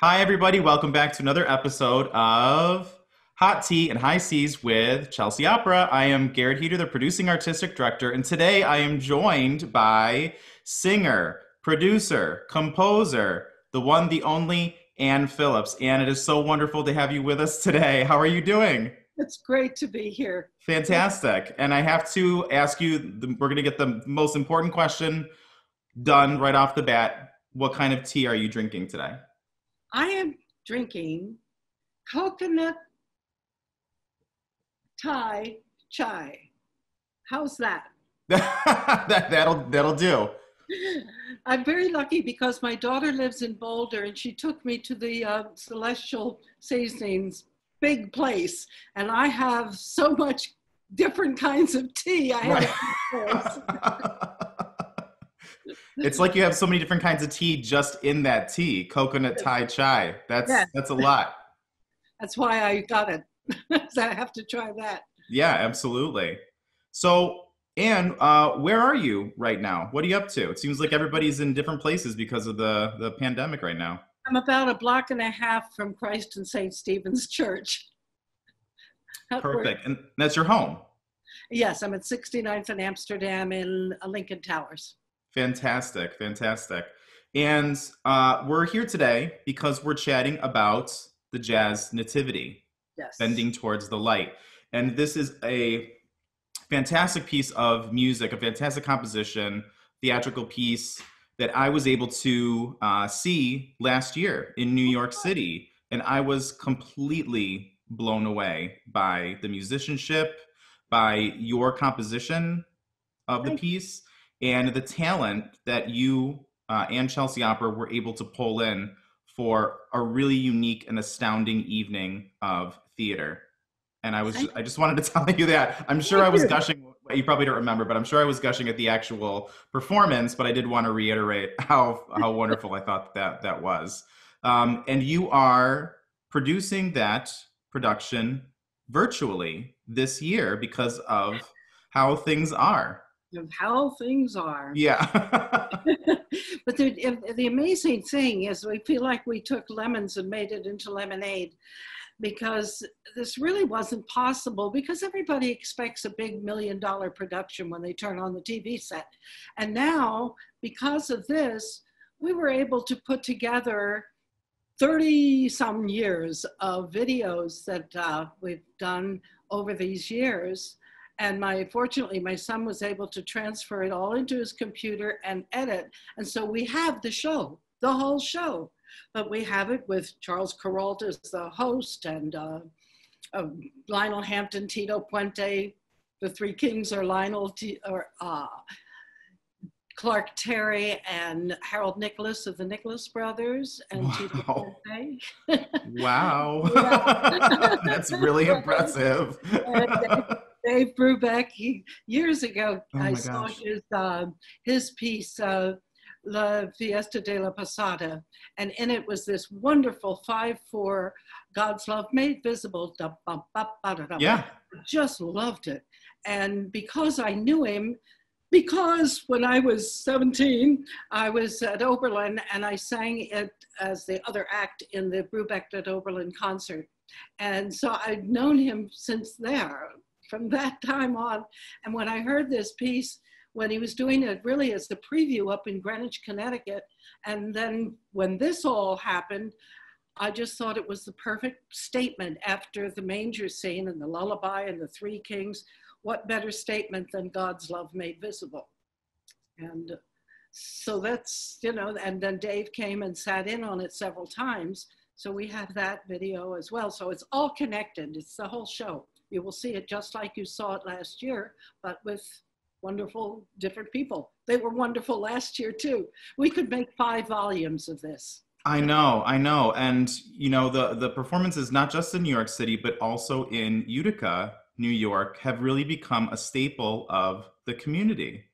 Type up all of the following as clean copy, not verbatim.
Hi, everybody. Welcome back to another episode of Hot Tea and High Seas with Chelsea Opera. I am Garrett Heater, the producing artistic director, and today I am joined by singer, producer, composer, the one, the only, Anne Phillips. Anne, it is so wonderful to have you with us today. How are you doing? It's great to be here. Fantastic. And I have to ask you, we're going to get the most important question done right off the bat. What kind of tea are you drinking today? I am drinking coconut Thai chai. How's that? That'll do. I'm very lucky because my daughter lives in Boulder and she took me to the Celestial Seasonings big place. And I have so much different kinds of tea. I Right. have It's like you have so many different kinds of tea just in that tea. Coconut Thai chai. yeah, That's a lot. that's why I got it. So I have to try that. Yeah, absolutely. So, Anne, where are you right now? What are you up to? It seems like everybody's in different places because of the pandemic right now. I'm about a block and a half from Christ and St. Stephen's Church. Perfect. And that's your home. Yes, I'm at 69th and Amsterdam in Lincoln Towers. Fantastic, fantastic. And we're here today because we're chatting about the Jazz Nativity, Yes. bending towards the light. And this is a fantastic piece of music, a fantastic composition, theatrical piece that I was able to see last year in New York City. And I was completely blown away by the musicianship, by your composition of the Thank piece, and the talent that you and Chelsea Opera were able to pull in for a really unique and astounding evening of theater. And thank I just wanted to tell you that. I'm sure I was you. gushing. You probably don't remember, but I'm sure I was gushing at the actual performance. But I did want to reiterate how wonderful I thought that was. And you are producing that production virtually this year because of how things are. Of how things are. Yeah. But the amazing thing is we feel like we took lemons and made it into lemonade because this really wasn't possible because everybody expects a big $1 million production when they turn on the TV set. And now, because of this, we were able to put together 30 some years of videos that we've done over these years. And fortunately, my son was able to transfer it all into his computer and edit. And so we have the show, the whole show. But we have it with Charles Kuralt as the host and Lionel Hampton, Tito Puente. The three kings are Clark Terry and Harold Nicholas of the Nicholas Brothers and Tito Wow. Puente. Wow. That's really impressive. And Dave Brubeck, years ago, Oh I my saw gosh. his piece, La Fiesta de la Posada, and in it was this wonderful 5/4 God's Love Made Visible. Da, ba, ba, ba, da, da. Yeah. Just loved it. And because I knew him, because when I was 17, I was at Oberlin and I sang it as the other act in the Brubeck at Oberlin concert. And so I'd known him since there, from that time on. And when I heard this piece, when he was doing it really as the preview up in Greenwich, Connecticut, and then when this all happened, I just thought it was the perfect statement after the manger scene and the lullaby and the three kings. What better statement than God's love made visible? And so that's, and then Dave came and sat in on it several times. So we have that video as well. So it's all connected. It's the whole show. You will see it just like you saw it last year, but with wonderful different people. They were wonderful last year too. We could make 5 volumes of this. I know, I know. And the performances not just in New York City, but also in Utica, New York, have really become a staple of the community.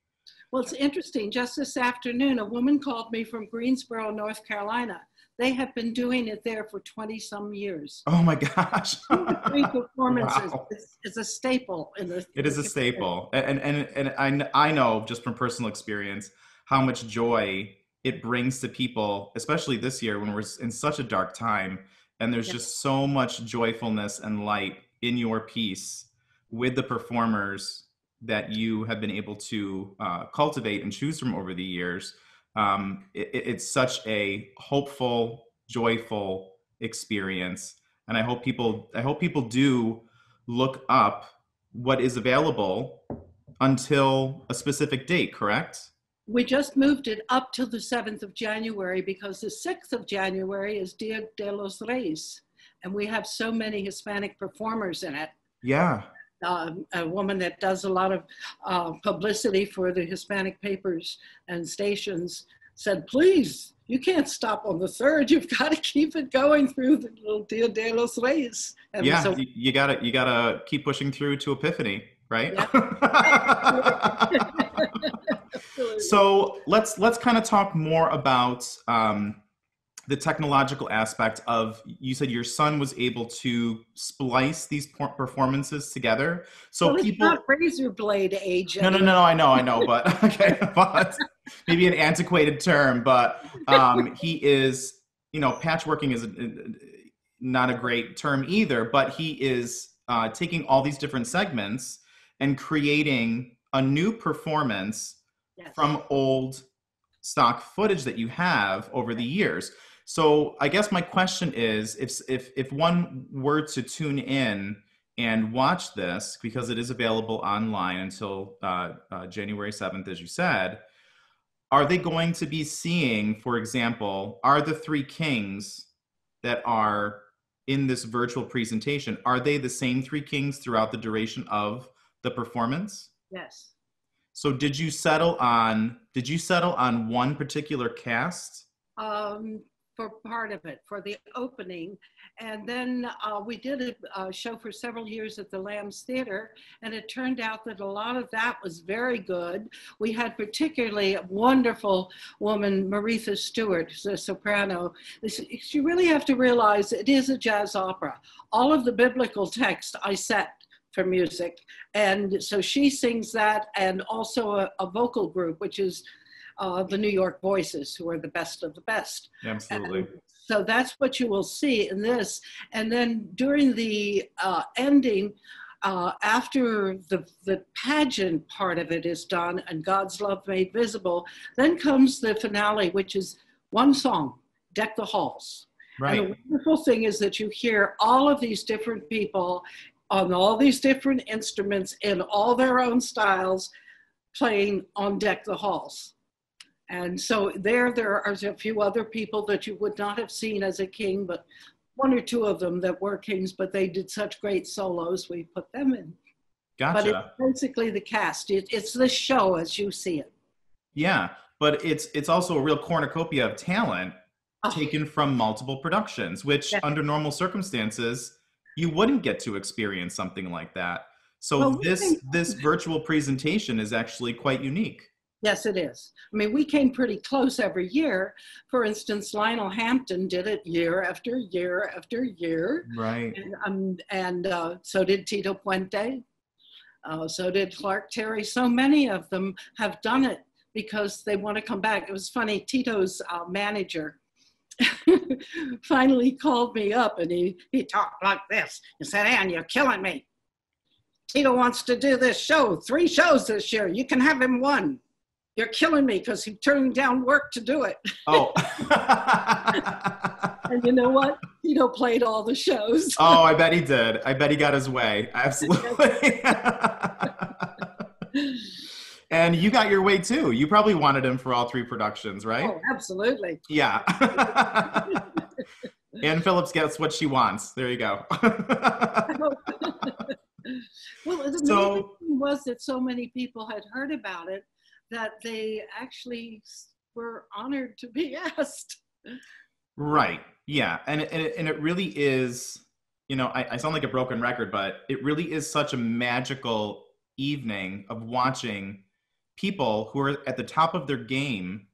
Well, it's interesting. Just this afternoon, a woman called me from Greensboro, North Carolina. They have been doing it there for 20 some years. Oh my gosh. 3 performances Wow. is a staple in the, It in the is a community. staple. And I know just from personal experience how much joy it brings to people, especially this year when we're in such a dark time, and there's just so much joyfulness and light in your piece with the performers that you have been able to cultivate and choose from over the years. It's such a hopeful, joyful experience, and I hope people do look up what is available until a specific date. Correct? We just moved it up to the 7th of January because the 6th of January is Dia de los Reyes. And we have so many Hispanic performers in it. Yeah. A woman that does a lot of publicity for the Hispanic papers and stations said, please, you can't stop on the 3rd. You've got to keep it going through the little Dia de los Reyes. And Yeah, so, you gotta keep pushing through to Epiphany, right? yeah. So let's kind of talk more about the technological aspect of, you said your son was able to splice these performances together. So well, people, it's not razor blade age. no, Anyway. I know, but okay, but maybe an antiquated term, but he is, patchworking is not a great term either, but he is taking all these different segments and creating a new performance from old stock footage that you have over the years. So I guess my question is, if one were to tune in and watch this, because it is available online until January 7th, as you said, are they going to be seeing, for example, are the three kings that are in this virtual presentation, are they the same three kings throughout the duration of the performance? Yes. So did you settle on one particular cast? For part of it, for the opening. And then we did a show for several years at the Lambs Theater, and it turned out that a lot of that was very good. We had particularly a wonderful woman, Maritha Stewart, who's a soprano. You really have to realize it is a jazz opera. All of the biblical text I set for music. And so she sings that, and also a vocal group, which is the New York Voices, who are the best of the best. Absolutely. And so that's what you will see in this. And then during the ending, after the pageant part of it is done and God's love made visible, then comes the finale, which is one song, Deck the Halls. Right. And the wonderful thing is that you hear all of these different people on all these different instruments in all their own styles playing on Deck the Halls. And so there are a few other people that you would not have seen as a king, but one or two of them that were kings, but they did such great solos, we put them in. Gotcha. But it's basically the cast. It's the show as you see it. Yeah, but it's also a real cornucopia of talent taken from multiple productions, which under normal circumstances, you wouldn't get to experience something like that. So this virtual presentation is actually quite unique. Yes, it is. I mean, we came pretty close every year. For instance, Lionel Hampton did it year after year after year. Right. And so did Tito Puente. So did Clark Terry. So many of them have done it because they want to come back. It was funny, Tito's manager finally called me up, and he talked like this. He said, Anne, you're killing me. Tito wants to do this show, 3 shows this year. You can have him 1. You're killing me, because he turned down work to do it. Oh. And you know what? Tito played all the shows. Oh, I bet he did. I bet he got his way. Absolutely. And you got your way too. You probably wanted him for all 3 productions, right? Oh, absolutely. Yeah. Anne Phillips gets what she wants. There you go. Well, the amazing thing was that so many people had heard about it that they actually were honored to be asked. Right. Yeah. And it really is, I sound like a broken record, but it really is such a magical evening of watching people who are at the top of their game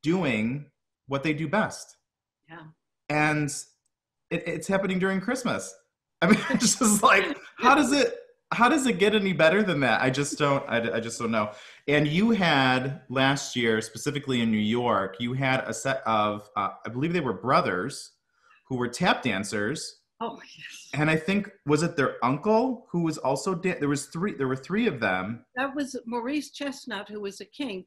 doing what they do best. Yeah. And it's happening during Christmas. I mean, it's just like, how does it how does it get any better than that? I just don't know. And you had last year, specifically in New York, you had a set of, I believe they were brothers who were tap dancers. Oh, yes. And I think, was it their uncle who was also, there were three of them. That was Maurice Chestnut, who was a king.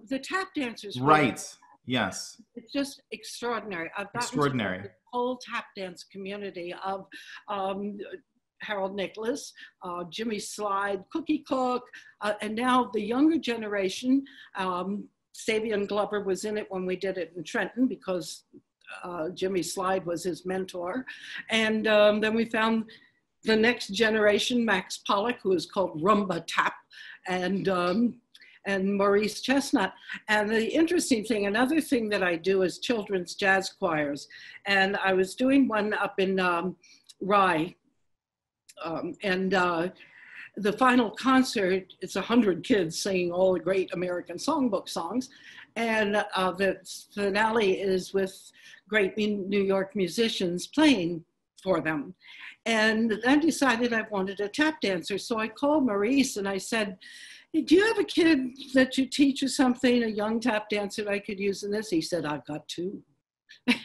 The tap dancers were Right. Yes. it's just extraordinary. I've gotten to know Extraordinary. the whole tap dance community of um, Harold Nicholas, Jimmy Slide, Cookie Cook, and now the younger generation. Savion Glover was in it when we did it in Trenton because Jimmy Slide was his mentor. And then we found the next generation, Max Pollock, who is called Rumba Tap, and Maurice Chestnut. And the interesting thing, another thing that I do is children's jazz choirs. And I was doing one up in Rye. The final concert, it's 100 kids singing all the great American songbook songs. And the finale is with great New York musicians playing for them. And I decided I wanted a tap dancer. So I called Maurice and I said, hey, do you have a kid that you teach or something, a young tap dancer that I could use in this? He said, I've got two.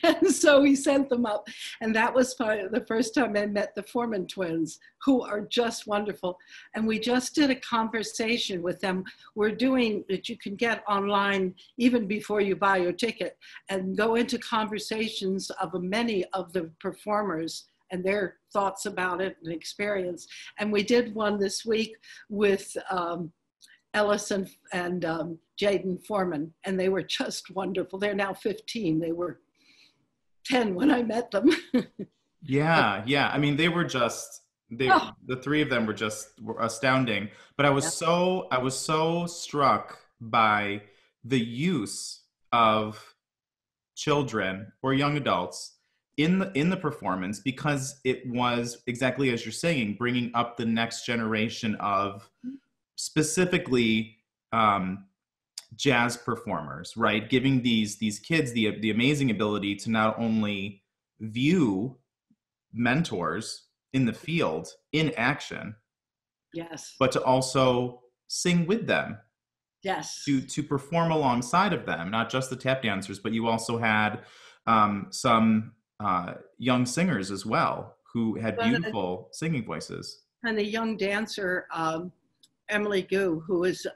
And so he sent them up. And that was the first time I met the Foreman twins, who are just wonderful. And we just did a conversation with them. We're doing that you can get online even before you buy your ticket and go into conversations of many of the performers and their thoughts about it and experience. And we did one this week with Ellis and Jaden Foreman, and they were just wonderful. They're now 15. They were 10 when I met them. Yeah, yeah. I mean, they were just the three of them were astounding. But I was so struck by the use of children or young adults in the performance, because it was exactly as you're saying, bringing up the next generation of specifically jazz performers, right? Giving these kids the amazing ability to not only view mentors in the field in action, Yes. but to also sing with them, Yes. to perform alongside of them, not just the tap dancers, but you also had some young singers as well who had beautiful singing voices. And the young dancer, Emily Gu, who is,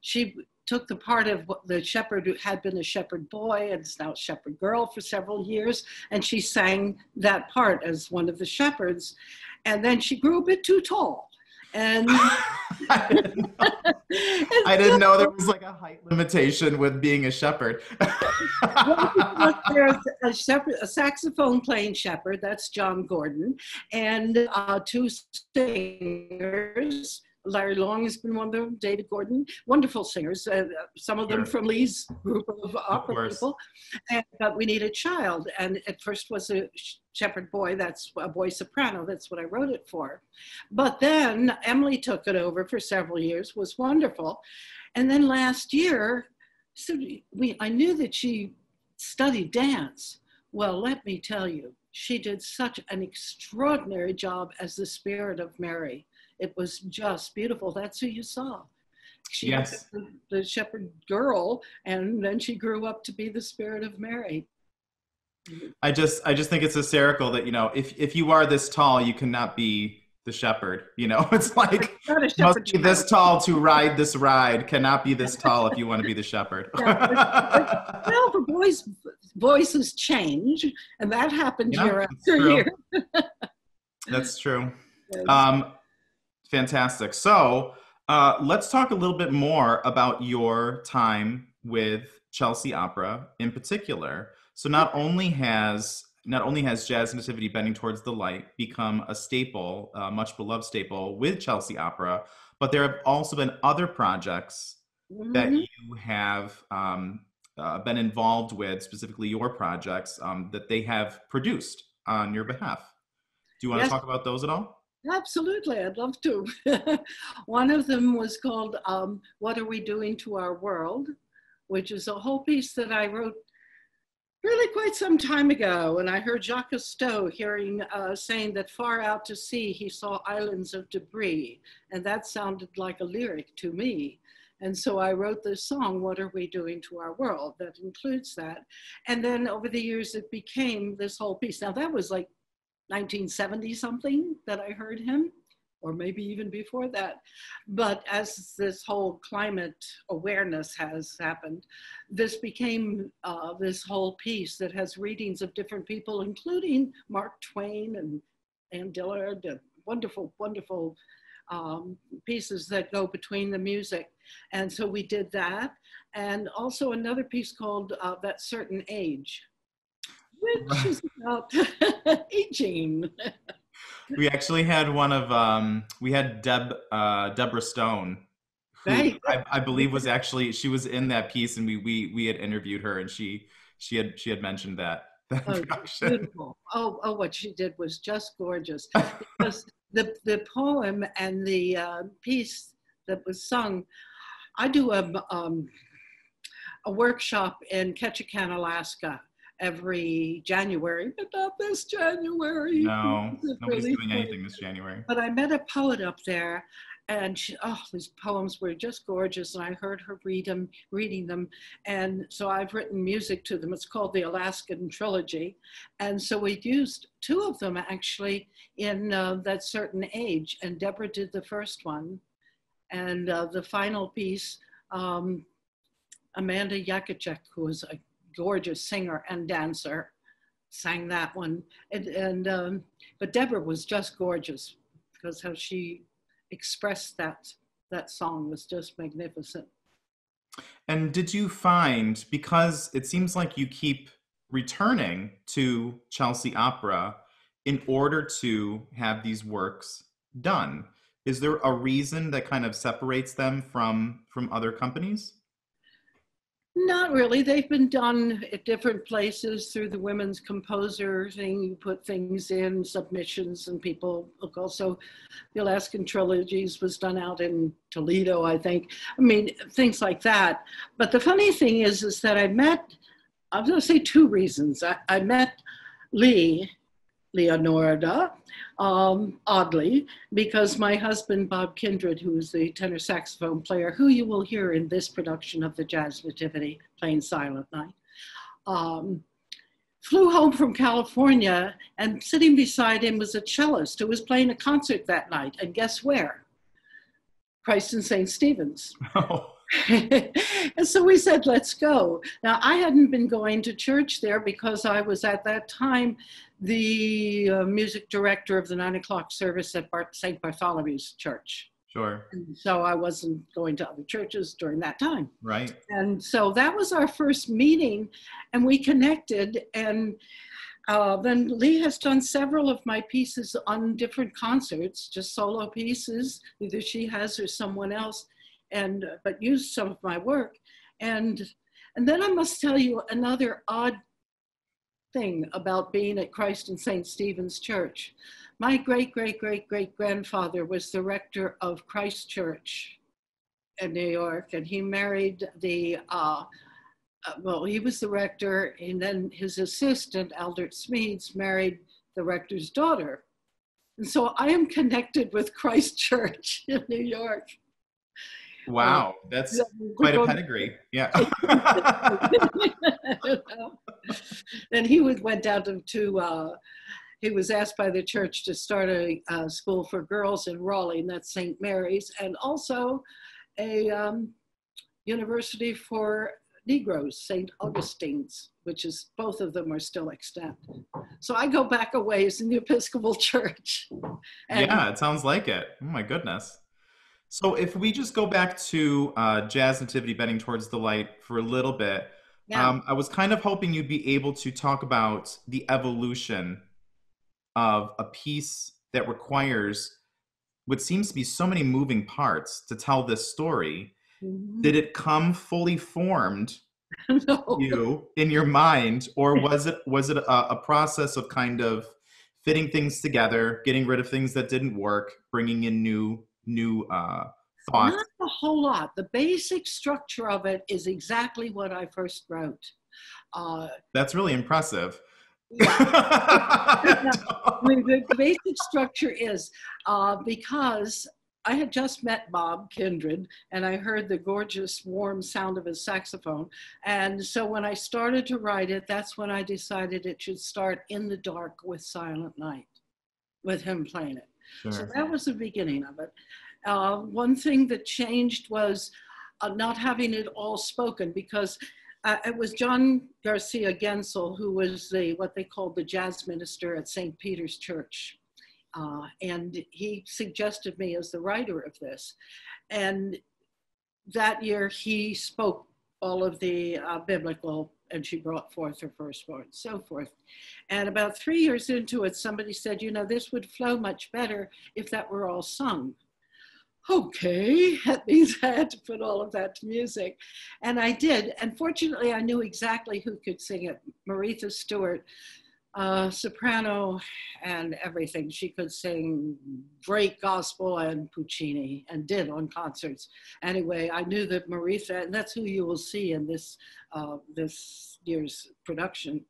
she took the part of the shepherd who had been a shepherd boy and is now a shepherd girl for several years. And she sang that part as one of the shepherds. And then she grew a bit too tall. And I didn't know there was like a height limitation with being a shepherd. There's a saxophone playing shepherd, that's John Gordon, and two singers. Larry Long has been one of them, David Gordon, wonderful singers, some of them from Lee's group of opera people. But we need a child. And at first was a shepherd boy, that's a boy soprano, that's what I wrote it for. But then Emily took it over for several years, was wonderful. And then last year, I knew that she studied dance. Well, let me tell you, she did such an extraordinary job as the Spirit of Mary. It was just beautiful. That's who you saw. She was the shepherd girl, and then she grew up to be the Spirit of Mary. I just think it's hysterical that, you know, if you are this tall, you cannot be the shepherd. You know, it's like must be this tall to ride this ride. Cannot be this tall if you want to be the shepherd. Well, for boys, voices change, and that happened year after year. That's true. Yes. Fantastic. So let's talk a little bit more about your time with Chelsea Opera in particular. So not only has Jazz Nativity Bending Towards the Light become a staple, a much beloved staple with Chelsea Opera, but there have also been other projects that you have been involved with, specifically your projects that they have produced on your behalf. Do you want to talk about those at all? Absolutely, I'd love to. One of them was called What Are We Doing to Our World, which is a whole piece that I wrote Really quite some time ago, and I heard Jacques Cousteau saying that far out to sea he saw islands of debris, and that sounded like a lyric to me. And so I wrote this song, What Are We Doing to Our World, that includes that. And then over the years, it became this whole piece. Now, that was like 1970 something that I heard him, or maybe even before that. But as this whole climate awareness has happened, this became this whole piece that has readings of different people, including Mark Twain and Anne Dillard, and wonderful, wonderful pieces that go between the music. And so we did that. And also another piece called That Certain Age, which is about aging. We actually had we had Deborah Stone, who Right. I believe was actually, she was in that piece, and we had interviewed her, and she had mentioned that Oh, production. beautiful. Oh, what she did was just gorgeous. Because the poem and the piece that was sung, I do a workshop in Ketchikan, Alaska every January, but not this January. No, It's nobody's really doing funny. anything this January. But I met a poet up there, and these poems were just gorgeous. And I heard her reading them. And so I've written music to them. It's called the Alaskan Trilogy. And so we used two of them actually in That Certain Age. And Deborah did the first one. And the final piece, Amanda Yakacek, who was a gorgeous singer and dancer, sang that one. But Deborah was just gorgeous because how she expressed that song was just magnificent. And did you find, because it seems like you keep returning to Chelsea Opera in order to have these works done, is there a reason that kind of separates them from other companies? Not really. They've been done at different places through the women's composer thing. You put things in, submissions, and people look. Also, the Alaskan Trilogies was done out in Toledo, I think. I mean, things like that. But the funny thing is that I'm going to say two reasons. I met Leonora, oddly, because my husband, Bob Kindred, who is the tenor saxophone player, who you will hear in this production of the Jazz Nativity, playing Silent Night, flew home from California, and sitting beside him was a cellist who was playing a concert that night. And guess where? Christ and St. Stephen's. Oh, And so we said, let's go. Now, I hadn't been going to church there because I was at that time the music director of the 9 o'clock service at St. Bartholomew's Church. sure. And so I wasn't going to other churches during that time. Right. And so that was our first meeting, and we connected. And then Lee has done several of my pieces on different concerts, just solo pieces, either she has or someone else, but used some of my work. And then I must tell you another odd thing about being at Christ and St. Stephen's Church. My great-great-great-great-grandfather was the rector of Christ Church in New York, and he married he was the rector, and then his assistant, Aldert Smeads, married the rector's daughter. And so I am connected with Christ Church in New York. Wow, that's quite a pedigree. Yeah. Then he went down he was asked by the church to start a school for girls in Raleigh, and that's St. Mary's, and also a university for Negroes, St. Augustine's, which is, both of them are still extant. So I go back a ways in the Episcopal Church. And Yeah, it sounds like it. Oh my goodness. So if we just go back to Jazz Nativity, Bending Towards the Light for a little bit, yeah, I was kind of hoping you'd be able to talk about the evolution of a piece that requires what seems to be so many moving parts to tell this story. Did it come fully formed no. you in your mind, or was it a process of kind of fitting things together, getting rid of things that didn't work, bringing in new thoughts? Not a whole lot. The basic structure of it is exactly what I first wrote. That's really impressive. Yeah. I mean, the basic structure is because I had just met Bob Kindred and I heard the gorgeous, warm sound of his saxophone. And so when I started to write it, that's when I decided it should start in the dark with Silent Night, with him playing it. So Sure. that was the beginning of it. One thing that changed was not having it all spoken, because it was John Garcia Gensel who was what they called the jazz minister at St. Peter's Church. And he suggested me as the writer of this. And that year he spoke all of the biblical, and she brought forth her firstborn, so forth. And about 3 years into it, somebody said, you know, this would flow much better if that were all sung. Okay, that means I had to put all of that to music. And I did. And fortunately, I knew exactly who could sing it. Maritha Stewart, soprano and everything. She could sing great gospel and Puccini, and did on concerts. Anyway, I knew that Maritha, and that's who you will see in this year's production.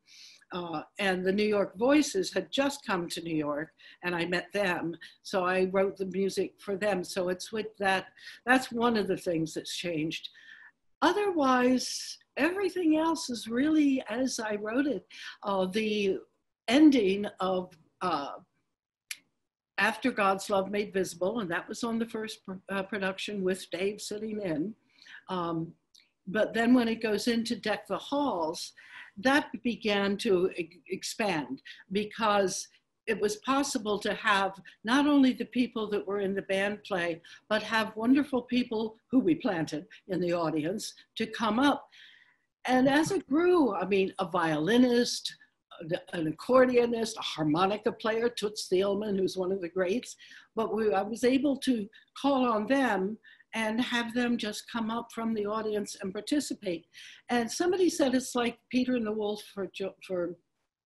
And the New York Voices had just come to New York, and I met them. So I wrote the music for them. So it's with that. That's one of the things that's changed. Otherwise, everything else is really as I wrote it. The ending of After God's Love Made Visible, and that was on the first production with Dave sitting in. But then when it goes into Deck the Halls, that began to expand, because it was possible to have not only the people that were in the band play, but have wonderful people who we planted in the audience to come up. And as it grew, I mean, a violinist, an accordionist, a harmonica player, Toots Thielman, who's one of the greats, but I was able to call on them and have them just come up from the audience and participate. And somebody said it's like Peter and the Wolf for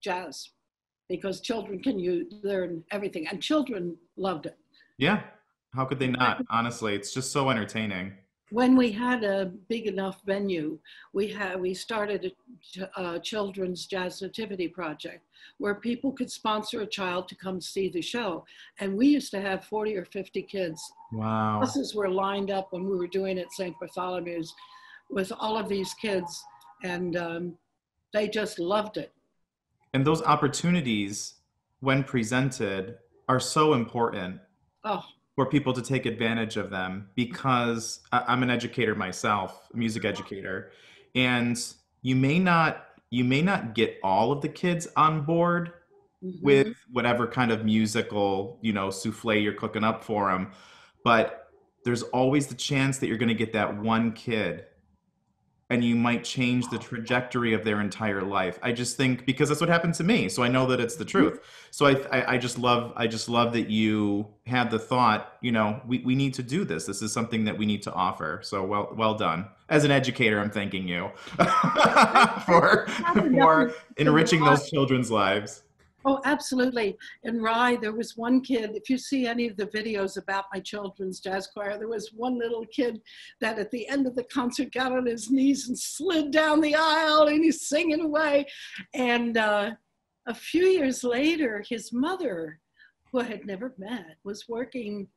jazz, because children can learn everything, and children loved it. Yeah. How could they not? Honestly, it's just so entertaining. When we had a big enough venue, we started a children's Jazz Nativity project where people could sponsor a child to come see the show. And we used to have 40 or 50 kids. Wow. Buses were lined up when we were doing it at St. Bartholomew's with all of these kids, and they just loved it. And those opportunities, when presented, are so important Oh, for people to take advantage of them, because I'm an educator myself, a music educator, and you may not get all of the kids on board with whatever kind of musical, souffle you're cooking up for them, but there's always the chance that you're going to get that one kid, and you might change the trajectory of their entire life. I just think, because that's what happened to me, so I know that it's the truth. So I just love that you had the thought, we need to do this. This is something that we need to offer. So well done. As an educator, I'm thanking you for enriching those children's lives. Oh, absolutely. In Rye, there was one kid, if you see any of the videos about my children's jazz choir, there was one little kid that at the end of the concert got on his knees and slid down the aisle, and he's singing away. And a few years later, his mother, who I had never met, was working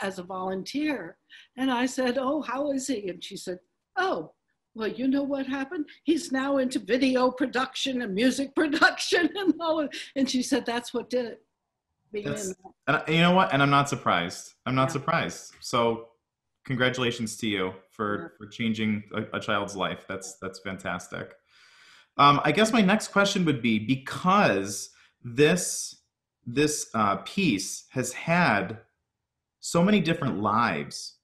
as a volunteer. And I said, oh, how is he? And she said, oh, well, you know what happened? He's now into video production and music production and all of, and she said that's what did it. And you know what? And I'm not surprised. I'm not Yeah. surprised. So congratulations to you for changing a child's life. That's fantastic. I guess my next question would be, because this piece has had so many different lives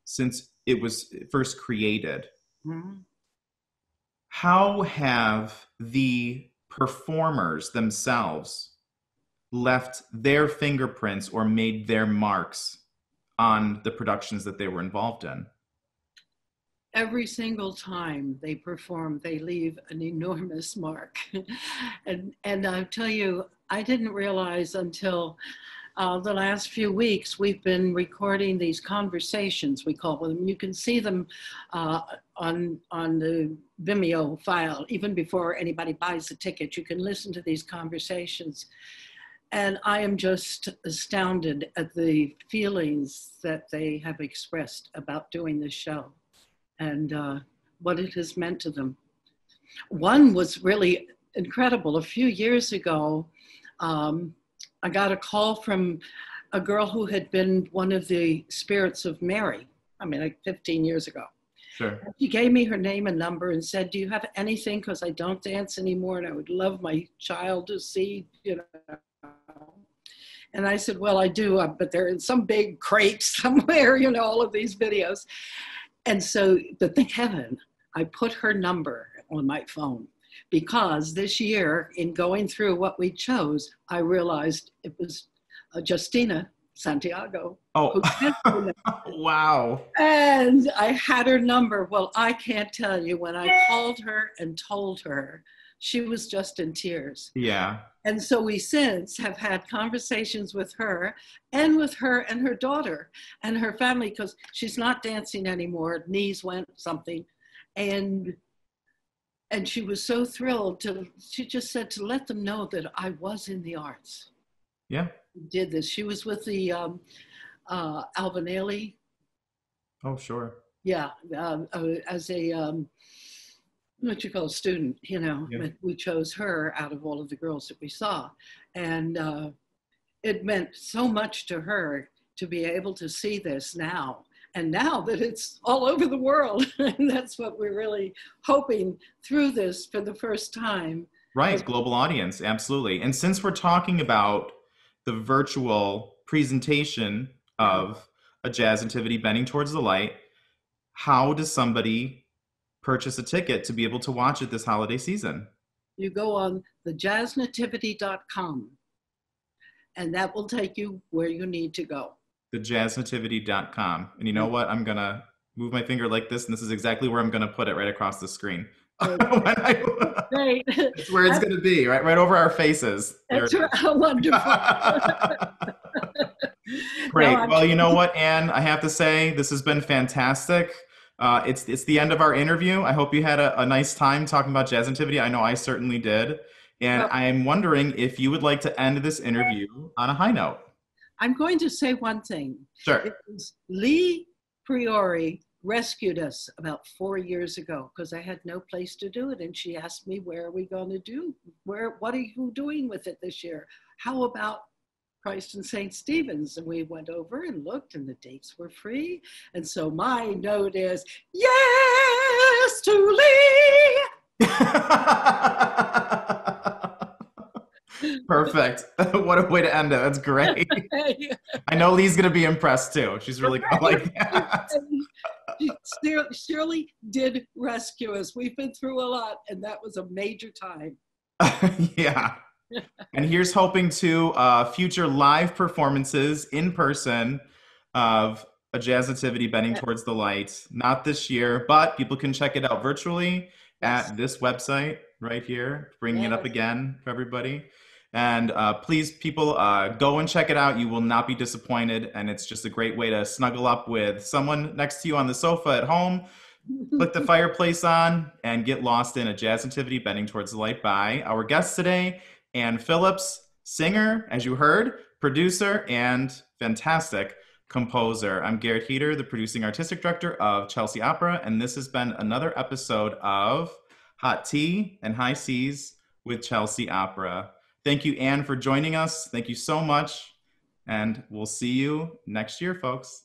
since it was first created. Mhm. How have the performers themselves left their fingerprints or made their marks on the productions that they were involved in? Every single time they perform, they leave an enormous mark. and I'll tell you, I didn't realize until The last few weeks, we've been recording these conversations, we call them. You can see them uh, on the Vimeo file, even before anybody buys a ticket. You can listen to these conversations. And I am just astounded at the feelings that they have expressed about doing this show and what it has meant to them. One was really incredible. A few years ago, I got a call from a girl who had been one of the spirits of Mary, I mean, like 15 years ago. Sure. She gave me her name and number and said, do you have anything? Because I don't dance anymore and I would love my child to see, you know. And I said, well, I do, but they're in some big crate somewhere, you know, all of these videos. And so, but thank heaven, I put her number on my phone because this year, in going through what we chose, I realized it was Justina Santiago. Oh, wow. And I had her number. Well, I can't tell you, when I called her and told her, she was just in tears. Yeah. And so we since have had conversations with her and her daughter and her family, because she's not dancing anymore. Knees went something. And she was so thrilled she just said to let them know that I was in the arts. Yeah. Did this. She was with the Albanelli. Oh, sure. Yeah. As a, what you call a student, you know, yeah. We chose her out of all of the girls that we saw. And it meant so much to her to be able to see this now. And now that it's all over the world, and that's what we're really hoping through this for the first time. Right, global audience, absolutely. And since we're talking about the virtual presentation of a Jazz Nativity Bending Towards the Light, how does somebody purchase a ticket to be able to watch it this holiday season? You go on thejazznativity.com, and that will take you where you need to go. Thejazznativity.com. And you know what? I'm going to move my finger like this, and this is exactly where I'm going to put it, right across the screen. Great. It's where it's going to be, right over our faces. That's wonderful. Great. Well, you know what, Anne? I have to say, this has been fantastic. It's the end of our interview. I hope you had a nice time talking about Jazz Nativity. I know I certainly did. And I'm wondering if you would like to end this interview on a high note. I'm going to say one thing. Sure. Lee Priori rescued us about 4 years ago because I had no place to do it. And she asked me, where are we going to do? What are you doing with it this year? How about Christ and St. Stephen's? And we went over and looked, and the dates were free. And so my note is, yes to Lee. Perfect. What a way to end it. That's great. I know Lee's going to be impressed too. She's really going to like that. She surely did rescue us. We've been through a lot, and that was a major time. Yeah. And here's hoping to future live performances in person of a Jazz Nativity Bending Towards the Light. Not this year, but people can check it out virtually at this website right here. Bringing it up again for everybody. And please, people, go and check it out. You will not be disappointed. And it's just a great way to snuggle up with someone next to you on the sofa at home. Put the fireplace on and get lost in a Jazz Nativity Bending Towards the Light by our guest today, Anne Phillips, singer, as you heard, producer, and fantastic composer. I'm Garrett Heater, the producing artistic director of Chelsea Opera, and this has been another episode of Hot Tea and High Seas with Chelsea Opera. Thank you, Anne, for joining us. Thank you so much, and we'll see you next year, folks.